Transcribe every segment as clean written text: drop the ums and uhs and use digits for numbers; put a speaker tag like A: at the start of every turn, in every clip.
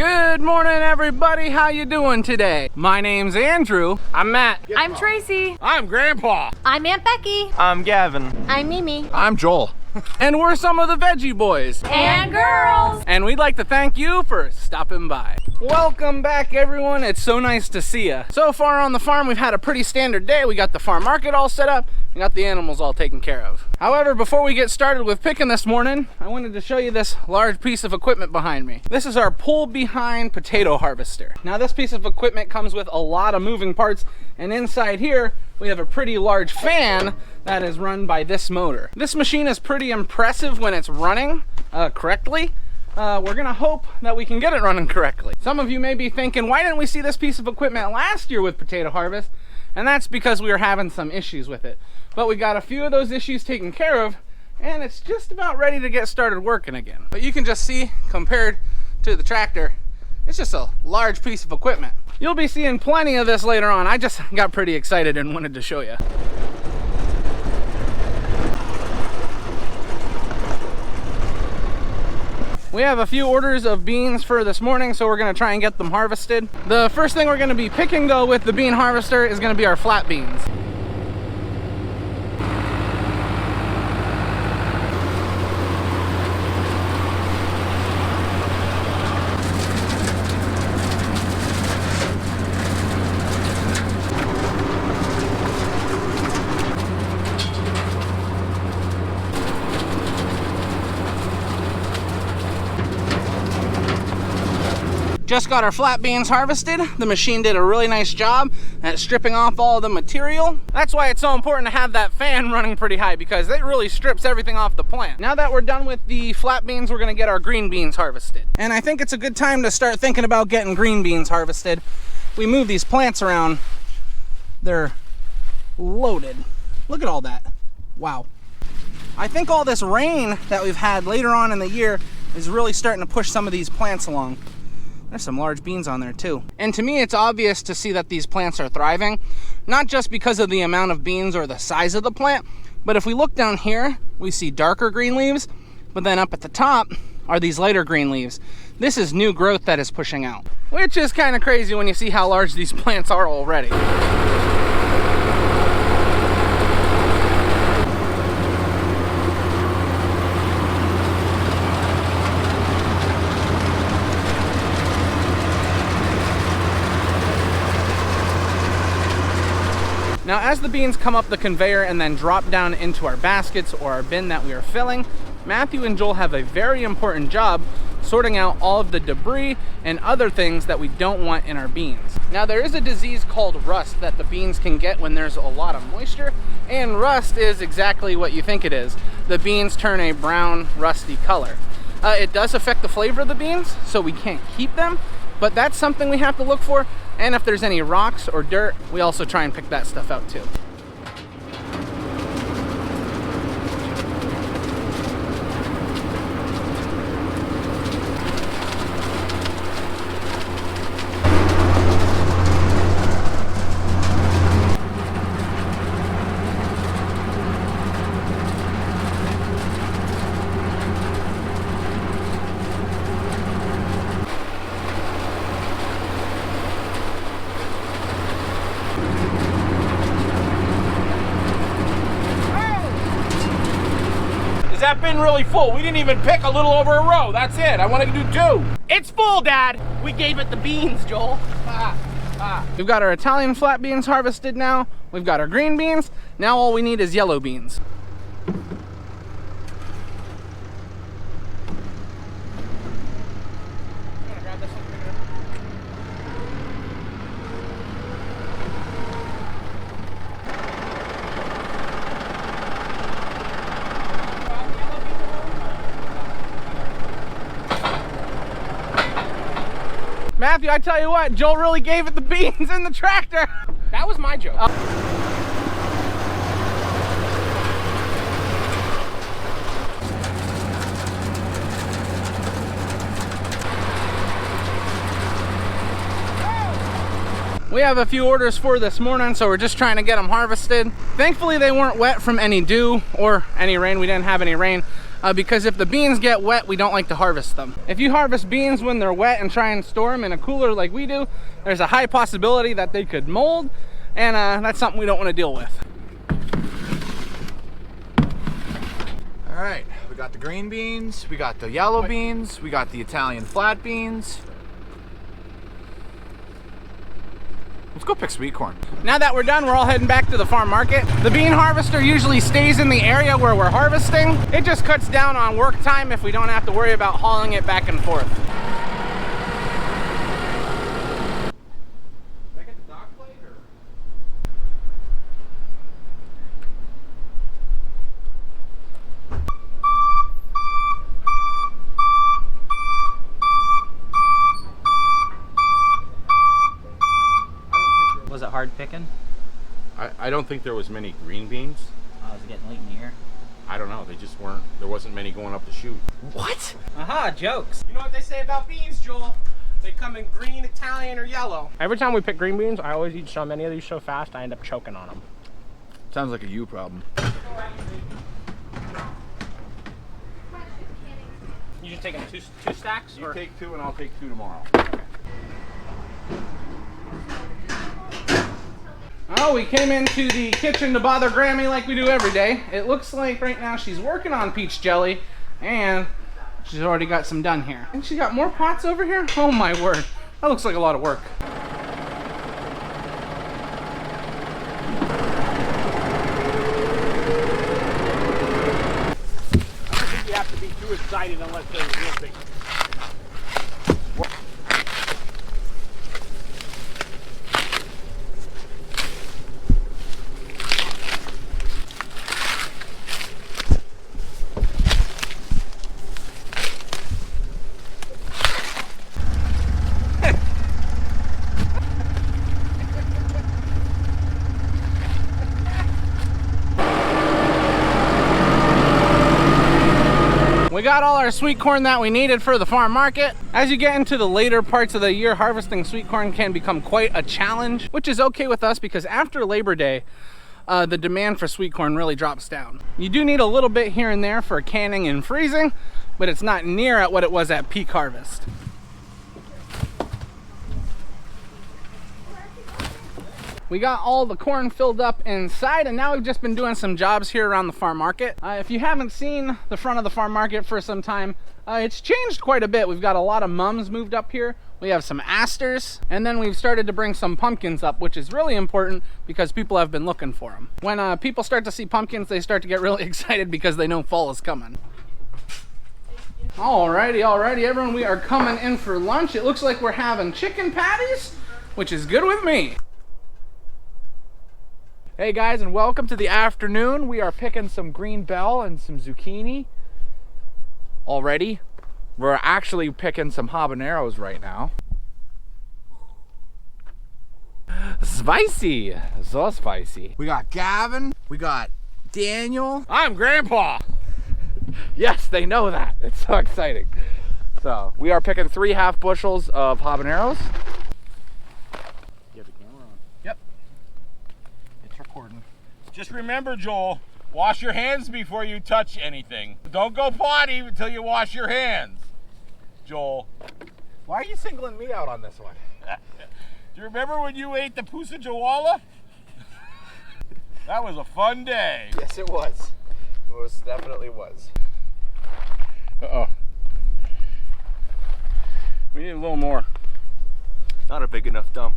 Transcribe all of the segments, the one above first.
A: Good morning, everybody. How you doing today? My name's Andrew.
B: I'm Matt.
C: I'm Tracy.
D: I'm Grandpa.
C: I'm Aunt Becky.
B: I'm Gavin.
C: I'm Mimi.
D: I'm Joel.
A: And we're some of the Veggie boys.
C: And girls.
A: And we'd like to thank you for stopping by. Welcome back, everyone. It's so nice to see you. So far on the farm, we've had a pretty standard day. We got the farm market all set up. We got the animals all taken care of. However, before we get started with picking this morning, I wanted to show you this large piece of equipment behind me. This is our pull behind potato harvester. Now, this piece of equipment comes with a lot of moving parts, and inside here, we have a pretty large fan that is run by this motor. This machine is pretty impressive when it's running correctly. We're gonna hope that we can get it running correctly. Some of you may be thinking, why didn't we see this piece of equipment last year with potato harvest? And that's because we were having some issues with it. But we got a few of those issues taken care of, and it's just about ready to get started working again. But you can just see, compared to the tractor, it's just a large piece of equipment. You'll be seeing plenty of this later on. I just got pretty excited and wanted to show you. We have a few orders of beans for this morning, so we're gonna try and get them harvested. The first thing we're gonna be picking though with the bean harvester is gonna be our flat beans. Just got our flat beans harvested. The machine did a really nice job at stripping off all of the material. That's why it's so important to have that fan running pretty high, because it really strips everything off the plant. Now that we're done with the flat beans, we're gonna get our green beans harvested. And I think it's a good time to start thinking about getting green beans harvested. We move these plants around, they're loaded. Look at all that, wow. I think all this rain that we've had later on in the year is really starting to push some of these plants along. There's some large beans on there too. And to me, it's obvious to see that these plants are thriving, not just because of the amount of beans or the size of the plant, but if we look down here, we see darker green leaves, but then up at the top are these lighter green leaves. This is new growth that is pushing out, which is kind of crazy when you see how large these plants are already. Now, as the beans come up the conveyor and then drop down into our baskets or our bin that we are filling, Matthew and Joel have a very important job sorting out all of the debris and other things that we don't want in our beans. Now, there is a disease called rust that the beans can get when there's a lot of moisture, and rust is exactly what you think it is. The beans turn a brown, rusty color. It does affect the flavor of the beans, so we can't keep them, but that's something we have to look for. And if there's any rocks or dirt, we also try and pick that stuff out too.
D: That bin really full. We didn't even pick a little over a row. That's it. I wanted to do 2.
B: It's full, Dad. We gave it the beans, Joel.
A: We've got our Italian flat beans harvested now. We've got our green beans. Now all we need is yellow beans. Matthew, I tell you what, Joel really gave it the beans in the tractor.
B: That was my joke.
A: We have a few orders for this morning, so we're just trying to get them harvested. Thankfully, they weren't wet from any dew or any rain. We didn't have any rain. because if the beans get wet, we don't like to harvest them. If you harvest beans when they're wet and try and store them in a cooler like we do, there's a high possibility that they could mold, and that's something we don't want to deal with.
E: All right, we got the green beans, we got the yellow beans, we got the Italian flat beans. Let's go pick sweet corn.
A: Now that we're done, we're all heading back to the farm market. The bean harvester usually stays in the area where we're harvesting. It just cuts down on work time if we don't have to worry about hauling it back and forth.
F: Was it hard picking?
D: I don't think there was many green beans.
F: Oh, was it getting late in the year?
D: I don't know. They just weren't. There wasn't many going up the chute.
E: What?
F: Aha, jokes.
B: You know what they say about beans, Joel? They come in green, Italian, or yellow. Every time we pick green beans, I always eat so many of these so fast, I end up choking on them.
E: Sounds like a you problem.
B: You just taking two stacks?
D: You
B: Or?
D: take 2 and I'll take 2 tomorrow.
A: Oh, we came into the kitchen to bother Grammy like we do every day. It looks like right now she's working on peach jelly, and she's already got some done here. And she got more pots over here? Oh my word. That looks like a lot of work.
B: I don't think you have to be too excited unless there's real big.
A: We got all our sweet corn that we needed for the farm market. As you get into the later parts of the year, harvesting sweet corn can become quite a challenge, which is okay with us because after Labor Day, the demand for sweet corn really drops down. You do need a little bit here and there for canning and freezing, but it's not near at what it was at peak harvest. We got all the corn filled up inside, and now we've just been doing some jobs here around the farm market. If you haven't seen the front of the farm market for some time, it's changed quite a bit. We've got a lot of mums moved up here. We have some asters, and then we've started to bring some pumpkins up, which is really important because people have been looking for them. When people start to see pumpkins, they start to get really excited because they know fall is coming. Alrighty, everyone, we are coming in for lunch. It looks like we're having chicken patties, which is good with me.
E: Hey guys, and welcome to the afternoon. We are picking some green bell and some zucchini already. We're actually picking some habaneros right now. Spicy, so spicy. We got Gavin, we got Daniel.
D: I'm Grandpa.
E: Yes, they know that. It's so exciting. So we are picking 3 half bushels of habaneros.
D: Just remember, Joel, wash your hands before you touch anything. Don't go potty until you wash your hands. Joel.
E: Why are you singling me out on this one?
D: Do you remember when you ate the Pusa Jawala? That was a fun day.
E: Yes, it was. It most definitely was.
D: Uh-oh. We need a little more.
B: Not a big enough dump.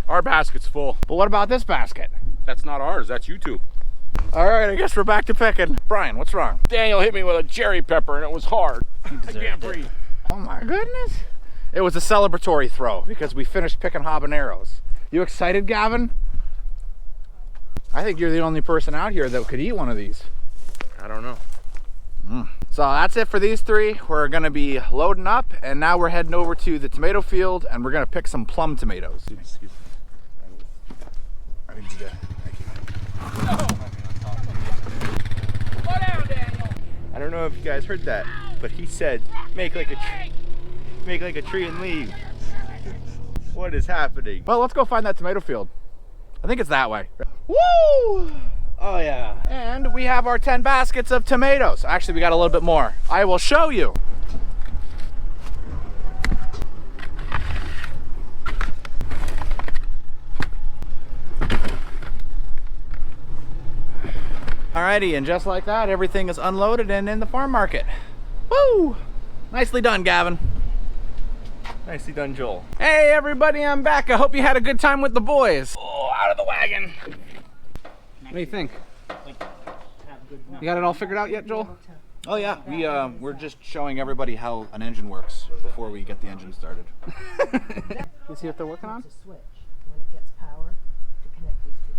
D: Our basket's full.
E: But what about this basket?
D: That's not ours, that's you two.
E: All right, I guess we're back to picking. Brian, what's wrong?
D: Daniel hit me with a cherry pepper and it was hard. I can't breathe.
E: Oh my goodness. It was a celebratory throw because we finished picking habaneros. You excited, Gavin? I think you're the only person out here that could eat one of these.
D: I don't know.
E: So that's it for these 3. We're gonna be loading up, and now we're heading over to the tomato field and we're gonna pick some plum tomatoes. Excuse me. I need you to.
B: Slow down, Daniel.
G: I don't know if you guys heard that, but he said, make like a tree and leave. What is happening?
E: Well, let's go find that tomato field. I think it's that way. Woo! Oh yeah. And we have our 10 baskets of tomatoes. Actually, we got a little bit more. I will show you. Alrighty, and just like that, everything is unloaded and in the farm market. Woo! Nicely done, Gavin.
G: Nicely done, Joel.
A: Hey everybody, I'm back. I hope you had a good time with the boys. Oh, out of the wagon. What do you think? You got it all figured out yet, Joel?
E: Oh yeah, we're just showing everybody how an engine works before we get the engine started.
A: You see what they're working on?
H: There's a switch when it gets power to connect these two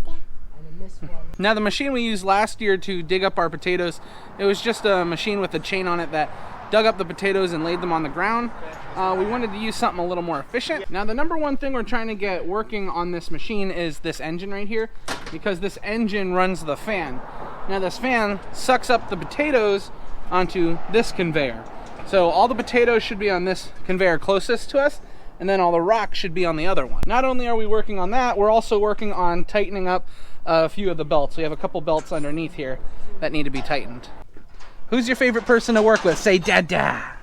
H: ports. And in this one,
A: Now the machine we used last year to dig up our potatoes, it was just a machine with a chain on it that dug up the potatoes and laid them on the ground. We wanted to use something a little more efficient. Now the number one thing we're trying to get working on this machine is this engine right here, because this engine runs the fan. Now this fan sucks up the potatoes onto this conveyor. So all the potatoes should be on this conveyor closest to us, and then all the rock should be on the other one. Not only are we working on that, we're also working on tightening up a few of the belts. We have a couple belts underneath here that need to be tightened. Who's your favorite person to work with? Say Dada.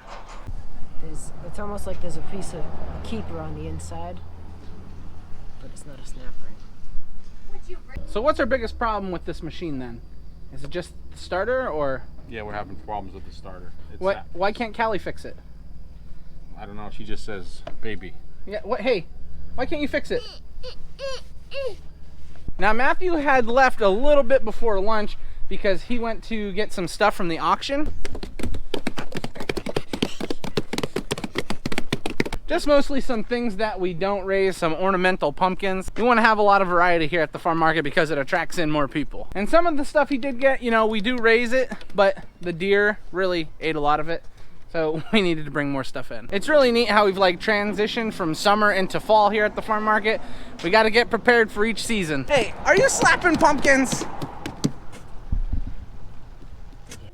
H: it's almost like there's a piece of keeper on the inside, but it's not a snap ring.
A: So what's our biggest problem with this machine then? Is it just the starter, or
D: Yeah, we're having problems with the starter. It's
A: what? Why can't Callie fix it?
D: I don't know. She just says baby.
A: Yeah. What? Hey, why can't you fix it? Now Matthew had left a little bit before lunch because he went to get some stuff from the auction. Just mostly some things that we don't raise, some ornamental pumpkins. We want to have a lot of variety here at the farm market because it attracts in more people. And some of the stuff he did get, you know, we do raise it, but the deer really ate a lot of it. So we needed to bring more stuff in. It's really neat how we've like transitioned from summer into fall here at the farm market. We got to get prepared for each season. Hey, are you slapping pumpkins?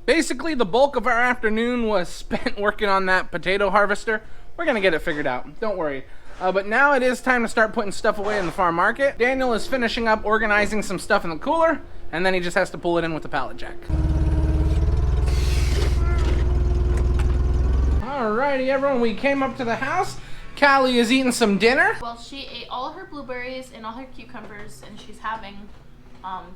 A: Basically, the bulk of our afternoon was spent working on that potato harvester. We're gonna get it figured out, don't worry. But now it is time to start putting stuff away in the farm market. Daniel is finishing up organizing some stuff in the cooler, and then he just has to pull it in with the pallet jack. Alrighty, everyone, we came up to the house. Callie is eating some dinner.
C: Well, she ate all her blueberries and all her cucumbers, and she's having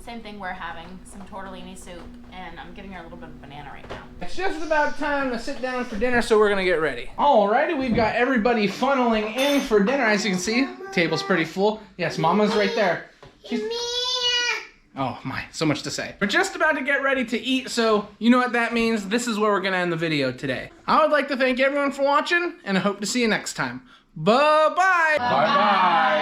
C: same thing we're having, some tortellini soup, and I'm giving her a little bit of banana right now.
A: It's just about time to sit down for dinner, so we're gonna get ready. Alrighty, we've got everybody funneling in for dinner. As you can see, the table's pretty full. Yes, Mama's right there. Oh my, so much to say. We're just about to get ready to eat, so you know what that means. This is where we're gonna end the video today. I would like to thank everyone for watching, and I hope to see you next time. Bye-bye. Bye-bye.